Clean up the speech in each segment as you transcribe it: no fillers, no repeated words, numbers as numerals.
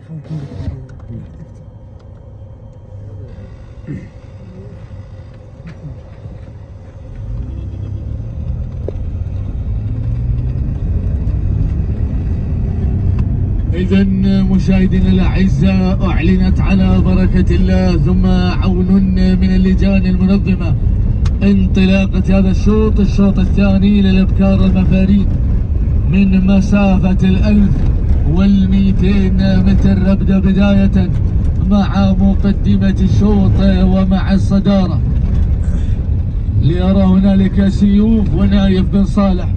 إذا مشاهدينا الأعزاء، أعلنت على بركة الله ثم عون من اللجان المنظمة انطلاقة هذا الشوط الثاني للأبكار المفاريد من مسافة 1200 متر. نبدأ بداية مع مقدمة الشوط ومع الصدارة ليرى هنالك سيوف ونايف بن صالح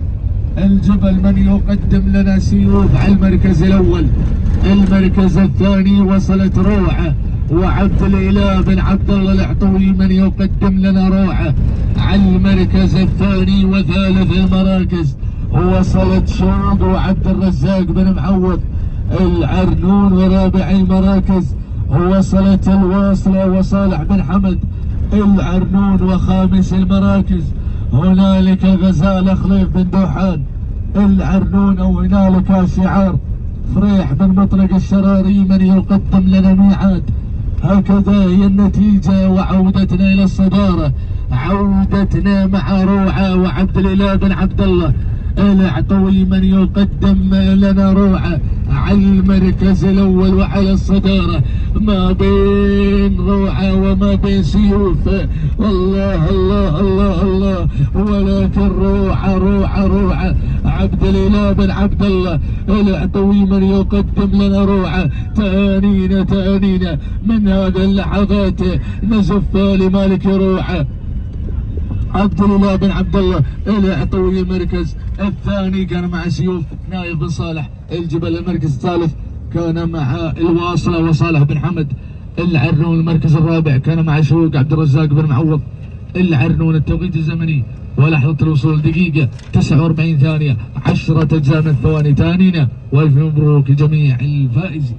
الجبل من يقدم لنا سيوف على المركز الأول. المركز الثاني وصلت روعة وعبد الإله بن عبد الله العطوي من يقدم لنا روعة على المركز الثاني. وثالث المراكز وصلت شوق وعبد الرزاق بن معوض العرنون. ورابع المراكز وصلت الواصلة وصالح بن حمد العرنون. وخامس المراكز هنالك غزال خليف بن دوحان العرنون. وهنالك شعار فريح بن مطلق الشراري من يقدم لنا ميعاد. هكذا هي النتيجة وعودتنا إلى الصدارة، عودتنا مع روعة وعبد الإله بن عبد الله العطوي من يقدم لنا روعة على المركز الأول وعلى الصدارة، ما بين روعة وما بين سيوف. الله الله الله الله، ولكن روعة روعة روعة عبد الإله بن عبد الله العطوي من يقدم لنا روعة. تهانينا من هذه اللحظات نزف لمالك روعة عبد الإله بن عبد الله العطوي. المركز الثاني كان مع سيوف نايف بن صالح الجبل. المركز الثالث كان مع الواصلة وصالح بن حمد العرنون. المركز الرابع كان مع شوق عبد الرزاق بن معوض العرنون. التوقيت الزمني ولحظة الوصول دقيقة 49 ثانية 10 أجزاء من الثواني. تهانينا والف مبروك لجميع الفائزين.